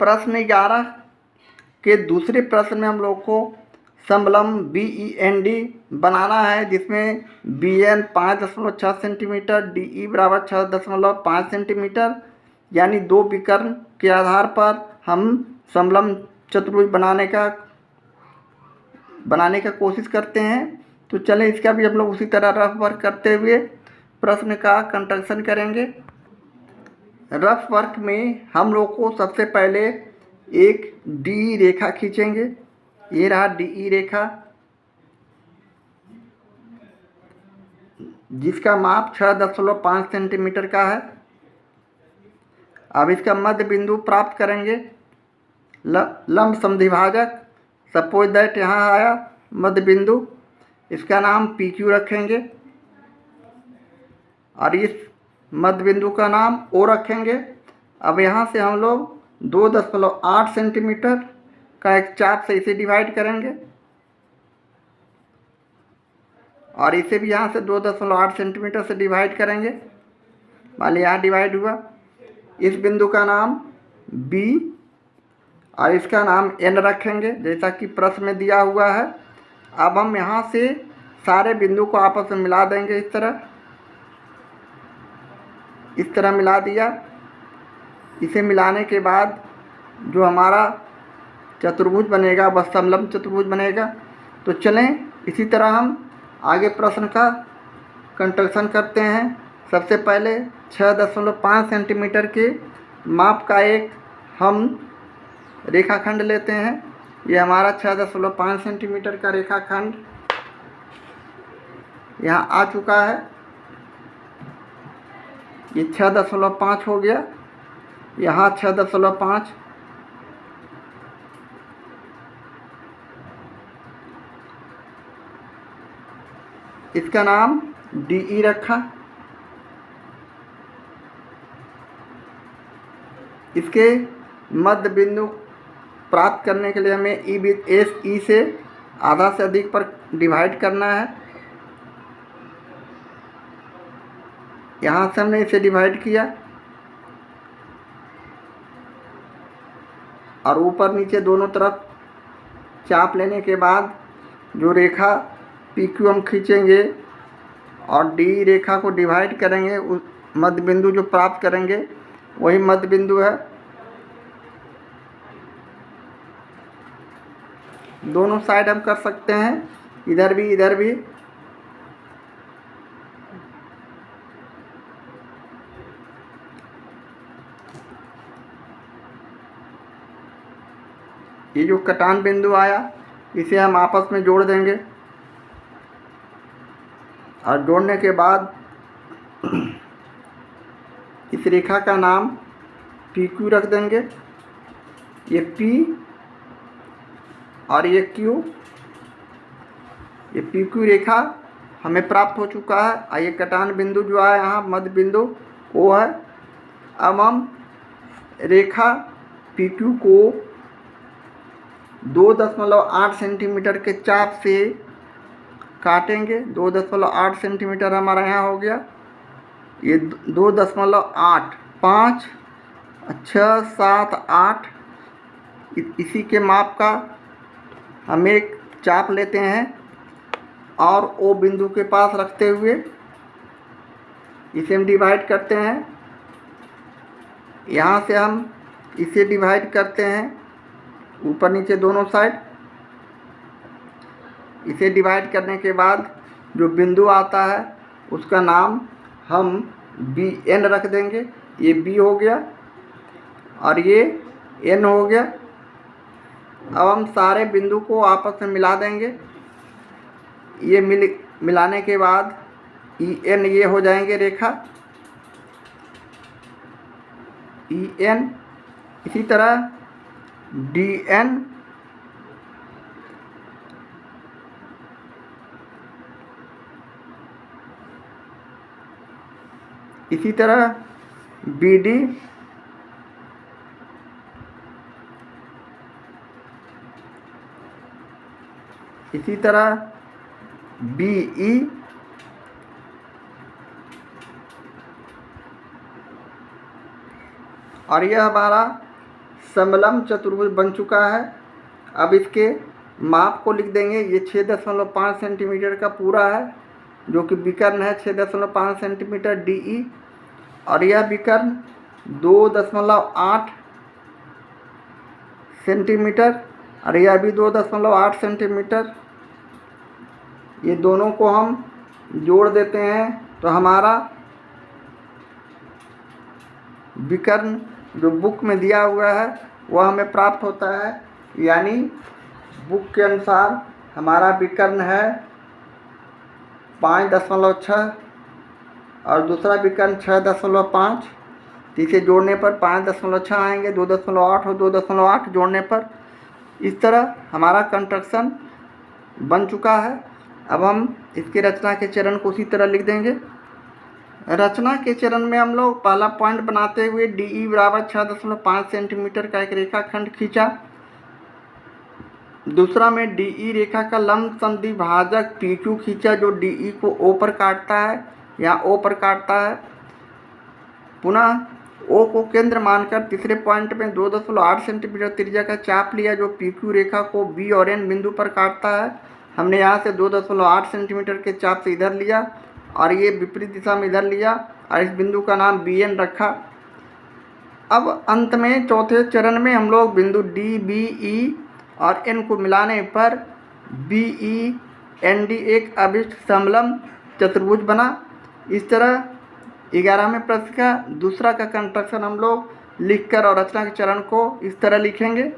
प्रश्न 11 के दूसरे प्रश्न में हम लोग को समलम BEND बनाना है, जिसमें BN 5.6 सेंटीमीटर, DE बराबर 6.5 सेंटीमीटर, यानी दो विकर्ण के आधार पर हम समलम चतुर्भुज बनाने का कोशिश करते हैं। तो चलें इसका भी हम लोग उसी तरह रफ वर्क करते हुए प्रश्न का कंस्ट्रक्शन करेंगे। रफ वर्क में हम लोग को सबसे पहले एक DE रेखा खींचेंगे। ये रहा DE रेखा, जिसका माप 6.5 सेंटीमीटर का है। अब इसका मध्य बिंदु प्राप्त करेंगे। लंब समद्विभाजक, सपोज दैट यहाँ आया मध्य बिंदु, इसका नाम PQ रखेंगे और इस मध्य बिंदु का नाम O रखेंगे। अब यहाँ से हम लोग 2.8 सेंटीमीटर का एक चाप से इसे डिवाइड करेंगे और इसे भी यहाँ से 2.8 सेंटीमीटर से डिवाइड करेंगे। मान लीजिए यहाँ डिवाइड हुआ। इस बिंदु का नाम B और इसका नाम N रखेंगे, जैसा कि प्रश्न में दिया हुआ है। अब हम यहाँ से सारे बिंदु को आपस में मिला देंगे। इस तरह मिला दिया। इसे मिलाने के बाद जो हमारा चतुर्भुज बनेगा वह समलंब चतुर्भुज बनेगा। तो चलें इसी तरह हम आगे प्रश्न का कंस्ट्रक्शन करते हैं। सबसे पहले 6.5 सेंटीमीटर के माप का एक हम रेखाखंड लेते हैं। ये हमारा 6.5 सेंटीमीटर का रेखाखंड यहाँ आ चुका है। ये 6.5 हो गया, यहाँ 6.5, इसका नाम DE रखा। इसके मध्य बिंदु प्राप्त करने के लिए हमें E से आधा से अधिक पर डिवाइड करना है। यहाँ से हमने इसे डिवाइड किया और ऊपर नीचे दोनों तरफ चाप लेने के बाद जो रेखा PQ हम खींचेंगे और DE रेखा को डिवाइड करेंगे, उस मध्य बिंदु जो प्राप्त करेंगे वही मध्य बिंदु है। दोनों साइड हम कर सकते हैं, इधर भी इधर भी। ये जो कटान बिंदु आया इसे हम आपस में जोड़ देंगे और जोड़ने के बाद इस रेखा का नाम PQ रख देंगे। ये P और ये Q, ये PQ रेखा हमें प्राप्त हो चुका है। और ये कटान बिंदु जो है यहाँ मध्य बिंदु O है। अब हम रेखा PQ को 2.8 सेंटीमीटर के चाप से काटेंगे। 2.8 सेंटीमीटर हमारा यहाँ हो गया। ये 2.8, 5, 6, 7, 8 इसी के माप का हम एक चाप लेते हैं और O बिंदु के पास रखते हुए इसे हम डिवाइड करते हैं। यहाँ से हम इसे डिवाइड करते हैं ऊपर नीचे दोनों साइड। इसे डिवाइड करने के बाद जो बिंदु आता है उसका नाम हम BN रख देंगे। ये B हो गया और ये N हो गया। अब हम सारे बिंदु को आपस में मिला देंगे। ये मिलाने के बाद EN ये हो जाएंगे रेखा EN। इसी तरह DN, इसी तरह BD, इसी तरह BE, और यह हमारा समलंब चतुर्भुज बन चुका है। अब इसके माप को लिख देंगे। ये 6.5 सेंटीमीटर का पूरा है, जो कि विकर्ण है 6.5 सेंटीमीटर DE, और यह विकर्ण 2.8 सेंटीमीटर और यह भी 2.8 सेंटीमीटर। ये दोनों को हम जोड़ देते हैं तो हमारा विकर्ण जो बुक में दिया हुआ है वह हमें प्राप्त होता है। यानी बुक के अनुसार हमारा विकर्ण है 5.6 और दूसरा विकर्ण 6.5। तो इसे जोड़ने पर 5.6 आएंगे, 2.8 और 2.8 जोड़ने पर। इस तरह हमारा कंस्ट्रक्शन बन चुका है। अब हम इसकी रचना के चरण को उसी तरह लिख देंगे। रचना के चरण में हम लोग पहला पॉइंट बनाते हुए DE बराबर 6.5 सेंटीमीटर का एक रेखाखंड खींचा। दूसरा में DE रेखा का लंब समद्वि भाजक PQ खींचा, जो DE को O पर काटता है या O पर काटता है। पुनः O को केंद्र मानकर तीसरे पॉइंट में 2.8 सेंटीमीटर त्रिज्या का चाप लिया, जो PQ रेखा को B और N बिंदु पर काटता है। हमने यहाँ से 2.8 सेंटीमीटर के चाप से इधर लिया और ये विपरीत दिशा में इधर लिया और इस बिंदु का नाम BN रखा। अब अंत में चौथे चरण में हम लोग बिंदु D, B, E और N को मिलाने पर BEND एक अभिष्ट समलंब चतुर्भुज बना। इस तरह 11वें प्रश्न का दूसरा का कंस्ट्रक्शन हम लोग लिखकर और रचना के चरण को इस तरह लिखेंगे।